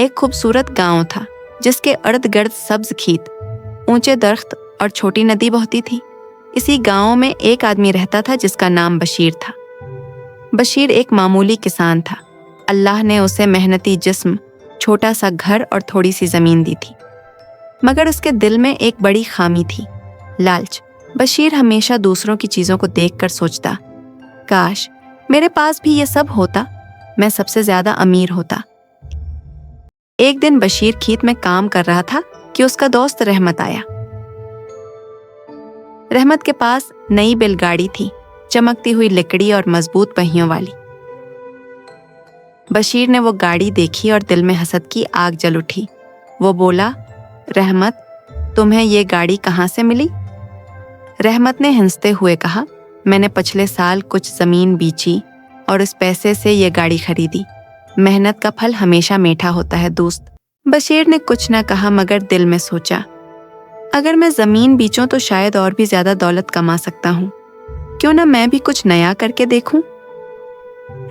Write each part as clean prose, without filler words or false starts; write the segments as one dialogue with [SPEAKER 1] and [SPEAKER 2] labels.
[SPEAKER 1] ایک خوبصورت گاؤں تھا جس کے ارد گرد سبز کھیت، اونچے درخت اور چھوٹی ندی بہتی تھی۔ اسی گاؤں میں ایک آدمی رہتا تھا جس کا نام بشیر تھا۔ بشیر ایک معمولی کسان تھا۔ اللہ نے اسے محنتی جسم، چھوٹا سا گھر اور تھوڑی سی زمین دی تھی، مگر اس کے دل میں ایک بڑی خامی تھی، لالچ۔ بشیر ہمیشہ دوسروں کی چیزوں کو دیکھ کر سوچتا، کاش میرے پاس بھی یہ سب ہوتا، میں سب سے زیادہ امیر ہوتا۔ ایک دن بشیر کھیت میں کام کر رہا تھا کہ اس کا دوست رحمت آیا۔ رحمت کے پاس نئی بیل گاڑی تھی، چمکتی ہوئی لکڑی اور مضبوط پہیوں والی۔ بشیر نے وہ گاڑی دیکھی اور دل میں حسد کی آگ جل اٹھی۔ وہ بولا، رحمت، تمہیں یہ گاڑی کہاں سے ملی؟ رحمت نے ہنستے ہوئے کہا، میں نے پچھلے سال کچھ زمین بیچی اور اس پیسے سے یہ گاڑی خریدی۔ محنت کا پھل ہمیشہ میٹھا ہوتا ہے دوست۔ بشیر نے کچھ نہ کہا مگر دل میں سوچا، اگر میں زمین بیچوں تو شاید اور بھی زیادہ دولت کما سکتا ہوں، کیوں نہ میں بھی کچھ نیا کر کے دیکھوں۔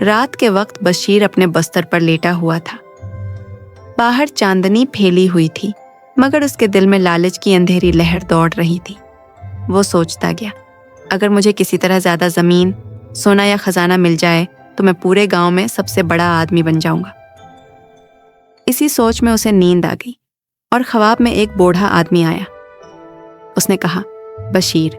[SPEAKER 1] رات کے وقت بشیر اپنے بستر پر لیٹا ہوا تھا۔ باہر چاندنی پھیلی ہوئی تھی مگر اس کے دل میں لالچ کی اندھیری لہر دوڑ رہی تھی۔ وہ سوچتا گیا، اگر مجھے کسی طرح زیادہ زمین، سونا یا خزانہ مل جائے تو میں پورے گاؤں میں سب سے بڑا آدمی بن جاؤں گا۔ اسی سوچ میں اسے نیند آ گئی اور خواب میں ایک بوڑھا آدمی آیا۔ اس نے کہا، بشیر،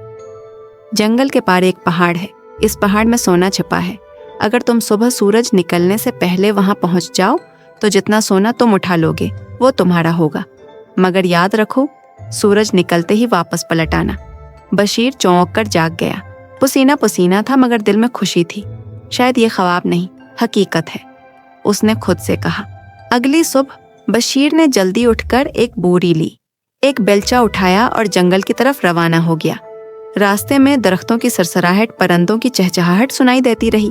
[SPEAKER 1] جنگل کے پار ایک پہاڑ ہے، اس پہاڑ میں سونا چھپا ہے، اگر تم صبح سورج نکلنے سے پہلے وہاں پہنچ جاؤ تو جتنا سونا تم اٹھا لوگے وہ تمہارا ہوگا، مگر یاد رکھو سورج نکلتے ہی واپس پلٹ آنا۔ بشیر چونک کر جاگ گیا۔ پسینہ پسینہ تھا مگر دل میں خوشی تھی، شاید یہ خواب نہیں، حقیقت ہے، اس نے خود سے کہا۔ اگلی صبح بشیر نے جلدی اٹھ کر ایک بوری لی، ایک بیلچہ اٹھایا اور جنگل کی طرف روانہ ہو گیا۔ راستے میں درختوں کی سرسراہٹ، پرندوں کی چہچہاہٹ سنائی دیتی رہی،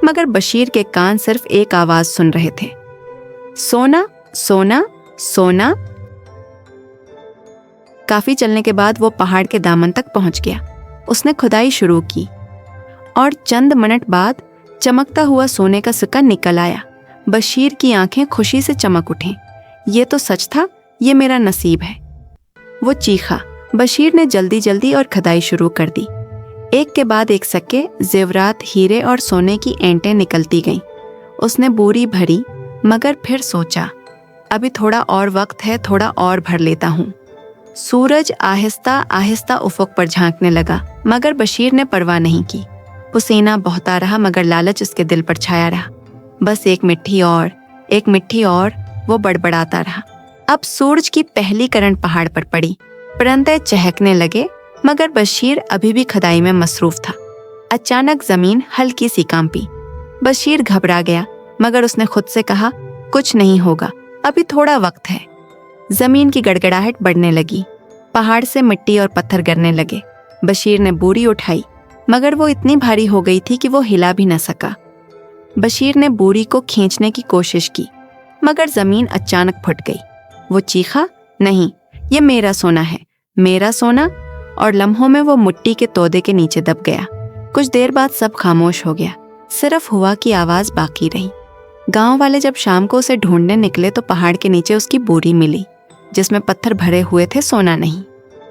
[SPEAKER 1] مگر بشیر کے کان صرف ایک آواز سن رہے تھے، سونا، سونا، سونا۔ کافی چلنے کے بعد وہ پہاڑ کے دامن تک پہنچ گیا۔ اس نے کھدائی شروع کی اور چند منٹ بعد چمکتا ہوا سونے کا سکہ نکل آیا۔ بشیر کی آنکھیں خوشی سے چمک اٹھیں، یہ تو سچ تھا، یہ میرا نصیب ہے۔ وہ چیخا۔ بشیر نے جلدی جلدی اور کھدائی شروع کر دی۔ ایک کے بعد ایک سکے، زیورات، ہیرے اور سونے کی اینٹیں نکلتی گئیں۔ اس نے بوری بھری مگر پھر سوچا، ابھی تھوڑا اور وقت ہے، تھوڑا اور بھر لیتا ہوں۔ سورج آہستہ آہستہ افق پر جھانکنے لگا مگر بشیر نے پرواہ نہیں کی۔ پسینہ بہتا رہا مگر لالچ اس کے دل پر چھایا رہا۔ بس ایک مٹھی اور، ایک مٹھی اور، وہ بڑبڑاتا رہا۔ اب سورج کی پہلی کرن پہاڑ پر پڑی، پرندے چہکنے لگے مگر بشیر ابھی بھی کھدائی میں مصروف تھا۔ اچانک زمین ہلکی سی کانپی۔ بشیر گھبرا گیا مگر اس نے خود سے کہا، کچھ نہیں ہوگا، ابھی تھوڑا وقت ہے۔ زمین کی گڑگڑاہٹ بڑھنے لگی، پہاڑ سے مٹی اور پتھر گرنے لگے۔ بشیر نے بوری اٹھائی مگر وہ اتنی بھاری ہو گئی تھی کہ وہ ہلا بھی نہ سکا۔ بشیر نے بوری کو کھینچنے کی کوشش کی مگر زمین اچانک پھٹ گئی۔ وہ چیخا، نہیں، یہ میرا سونا ہے، میرا سونا، اور لمحوں میں وہ مٹی کے تودے کے نیچے دب گیا۔ کچھ دیر بعد سب خاموش ہو گیا، صرف ہوا کی آواز باقی رہی۔ گاؤں والے جب شام کو اسے ڈھونڈنے نکلے تو پہاڑ کے نیچے اس کی بوری ملی جس میں پتھر بھرے ہوئے تھے، سونا نہیں۔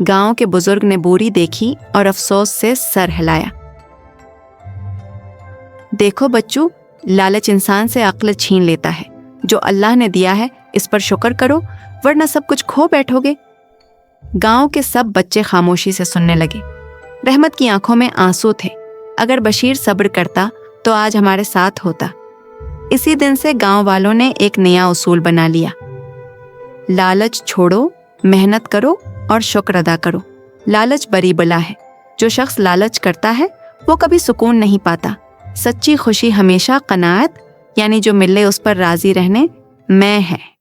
[SPEAKER 1] گاؤں کے بزرگ نے بوری دیکھی اور افسوس سے سر ہلایا۔ دیکھو بچو، لالچ انسان سے عقل چھین لیتا ہے، جو اللہ نے دیا ہے اس پر شکر کرو ورنہ سب کچھ کھو بیٹھو گے۔ گاؤں کے سب بچے خاموشی سے سننے لگے۔ رحمت کی آنکھوں میں آنسو تھے، اگر بشیر صبر کرتا تو آج ہمارے ساتھ ہوتا۔ اسی دن سے گاؤں والوں نے ایک نیا اصول بنا لیا، لالچ چھوڑو، محنت کرو اور شکر ادا کرو۔ لالچ بری بلا ہے، جو شخص لالچ کرتا ہے وہ کبھی سکون نہیں پاتا۔ سچی خوشی ہمیشہ قناعت، یعنی جو ملے اس پر راضی رہنے میں ہے۔